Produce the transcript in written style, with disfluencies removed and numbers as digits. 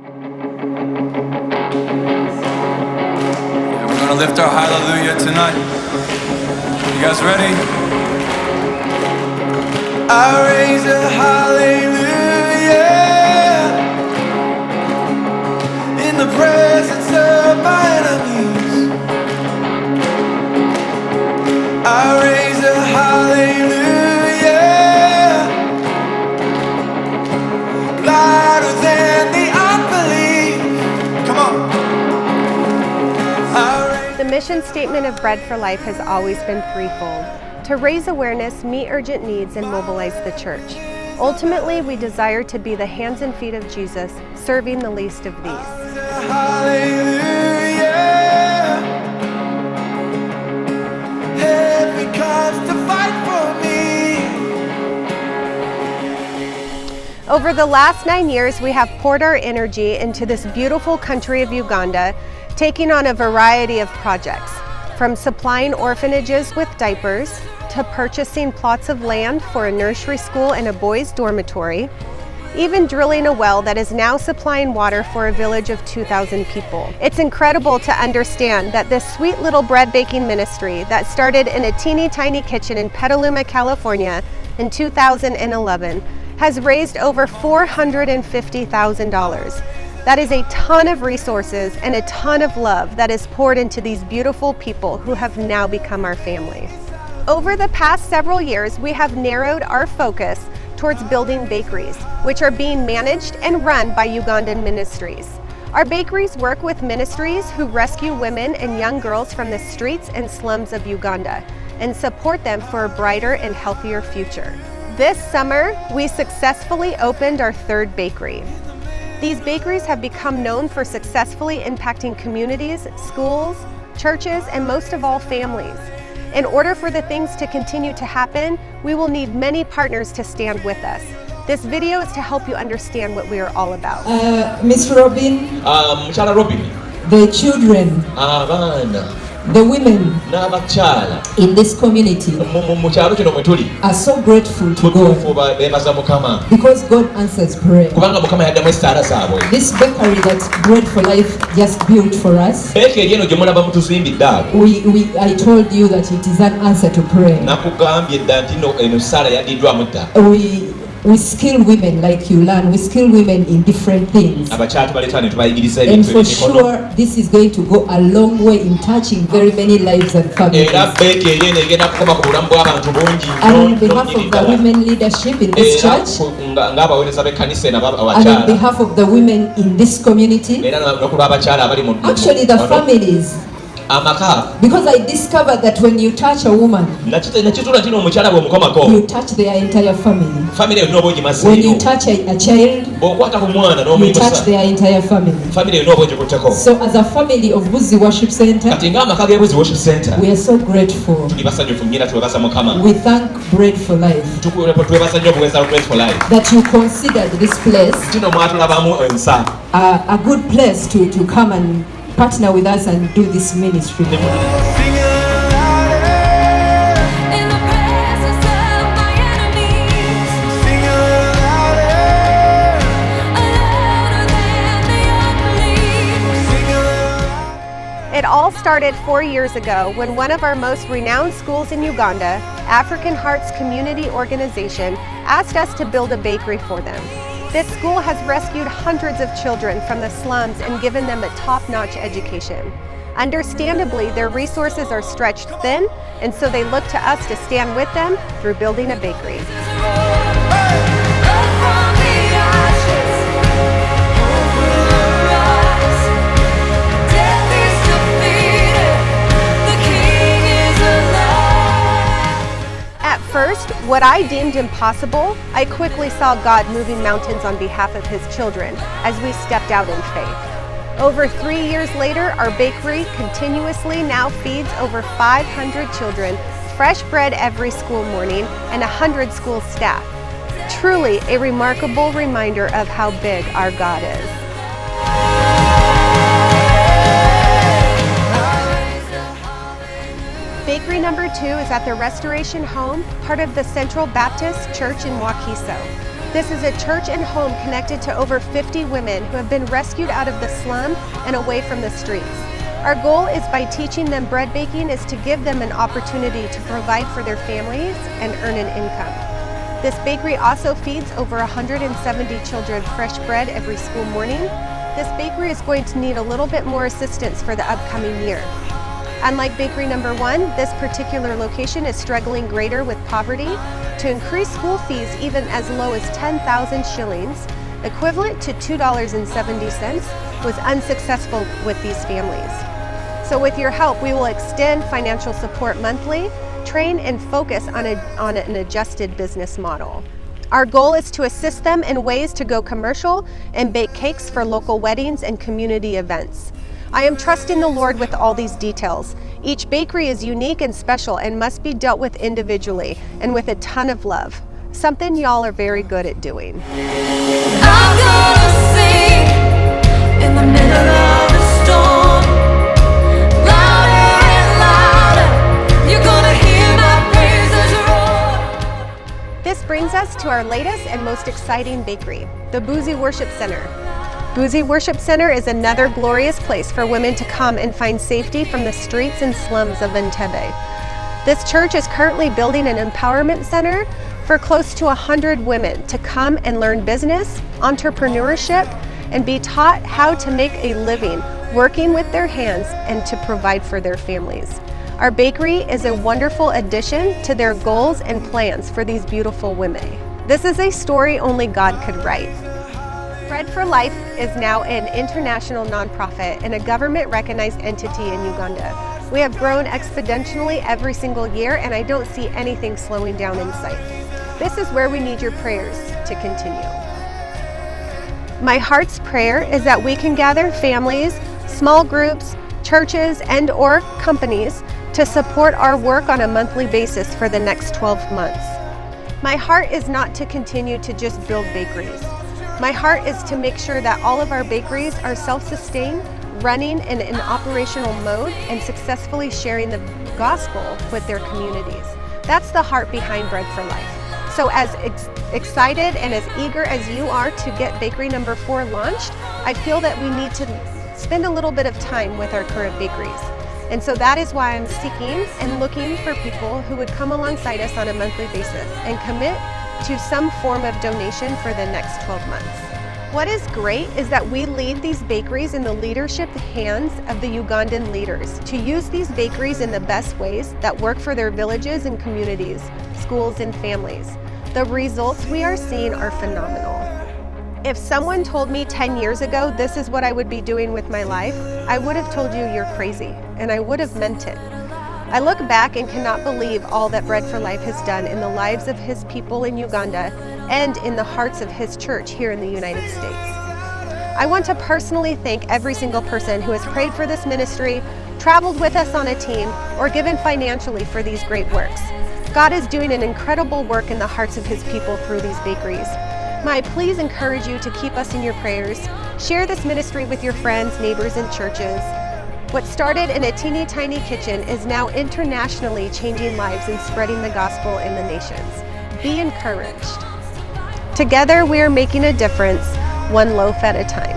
And we're gonna lift our hallelujah tonight. You guys ready? I raise a hallelujah in the presence of my enemies. I raise a hallelujah louder than the unbelief. Come on. The mission statement of Bread for Life has always been threefold: to raise awareness, meet urgent needs, and mobilize the church. Ultimately, we desire to be the hands and feet of Jesus, serving the least of these. Hallelujah. Heaven comes to fight for me. Over the last 9 years, we have poured our energy into this beautiful country of Uganda, taking on a variety of projects, from supplying orphanages with diapers, to purchasing plots of land for a nursery school and a boys' dormitory, even drilling a well that is now supplying water for a village of 2,000 people. It's incredible to understand that this sweet little bread baking ministry that started in a teeny tiny kitchen in Petaluma, California in 2011 has raised over $450,000. That is a ton of resources and a ton of love that is poured into these beautiful people who have now become our family. Over the past several years, we have narrowed our focus towards building bakeries, which are being managed and run by Ugandan ministries. Our bakeries work with ministries who rescue women and young girls from the streets and slums of Uganda and support them for a brighter and healthier future. This summer, we successfully opened our third bakery. These bakeries have become known for successfully impacting communities, schools, churches, and most of all, families. In order for the things to continue to happen, we will need many partners to stand with us. This video is to help you understand what we are all about. Miss Robin, Muchala Robin, the children, the women in this community are so grateful to God because God answers prayer. This bakery that Bread for Life just built for us, I told you that it is an answer to prayer. We skill women, like you learn, we skill women in different things. And for sure, this is going to go a long way in touching very many lives and families. And on behalf of the women leadership in this church, and on behalf of the women in this community, actually the families, because I discovered that when you touch a woman, you touch their entire family. When you touch a child, you touch their entire family. So as a family of Buzi Worship Center, we are so grateful. We thank Bread for Life that you considered this place a good place to come and partner with us and do this ministry. It all started 4 years ago when one of our most renowned schools in Uganda, African Hearts Community Organization, asked us to build a bakery for them. This school has rescued hundreds of children from the slums and given them a top-notch education. Understandably, their resources are stretched thin, and so they look to us to stand with them through building a bakery. At first, what I deemed impossible, I quickly saw God moving mountains on behalf of His children as we stepped out in faith. Over 3 years later, our bakery continuously now feeds over 500 children fresh bread every school morning and 100 school staff. Truly a remarkable reminder of how big our God is. Bakery number 2 is at the Restoration Home, part of the Central Baptist Church in Wakiso. This is a church and home connected to over 50 women who have been rescued out of the slum and away from the streets. Our goal is by teaching them bread baking is to give them an opportunity to provide for their families and earn an income. This bakery also feeds over 170 children fresh bread every school morning. This bakery is going to need a little bit more assistance for the upcoming year. Unlike bakery number 1, this particular location is struggling greater with poverty. To increase school fees even as low as 10,000 shillings, equivalent to $2.70, was unsuccessful with these families. So with your help, we will extend financial support monthly, train and focus on an adjusted business model. Our goal is to assist them in ways to go commercial and bake cakes for local weddings and community events. I am trusting the Lord with all these details. Each bakery is unique and special and must be dealt with individually and with a ton of love, something y'all are very good at doing. I'm gonna sing in the middle of the storm, louder and louder, you're gonna hear my praises roar. This brings us to our latest and most exciting bakery, the Buzi Worship Center. Buzi Worship Center is another glorious place for women to come and find safety from the streets and slums of Entebbe. This church is currently building an empowerment center for close to 100 women to come and learn business, entrepreneurship, and be taught how to make a living working with their hands and to provide for their families. Our bakery is a wonderful addition to their goals and plans for these beautiful women. This is a story only God could write. Bread for Life is now an international nonprofit and a government-recognized entity in Uganda. We have grown exponentially every single year, and I don't see anything slowing down in sight. This is where we need your prayers to continue. My heart's prayer is that we can gather families, small groups, churches, and/or companies to support our work on a monthly basis for the next 12 months. My heart is not to continue to just build bakeries. My heart is to make sure that all of our bakeries are self-sustained, running in an operational mode, and successfully sharing the gospel with their communities. That's the heart behind Bread for Life. So as excited and as eager as you are to get bakery number 4 launched, I feel that we need to spend a little bit of time with our current bakeries. And so that is why I'm seeking and looking for people who would come alongside us on a monthly basis and commit to some form of donation for the next 12 months. What is great is that we leave these bakeries in the leadership hands of the Ugandan leaders to use these bakeries in the best ways that work for their villages and communities, schools and families. The results we are seeing are phenomenal. If someone told me 10 years ago this is what I would be doing with my life, I would have told you you're crazy, and I would have meant it. I look back and cannot believe all that Bread for Life has done in the lives of his people in Uganda and in the hearts of his church here in the United States. I want to personally thank every single person who has prayed for this ministry, traveled with us on a team, or given financially for these great works. God is doing an incredible work in the hearts of his people through these bakeries. May I please encourage you to keep us in your prayers. Share this ministry with your friends, neighbors, and churches. What started in a teeny tiny kitchen is now internationally changing lives and spreading the gospel in the nations. Be encouraged. Together we are making a difference, one loaf at a time.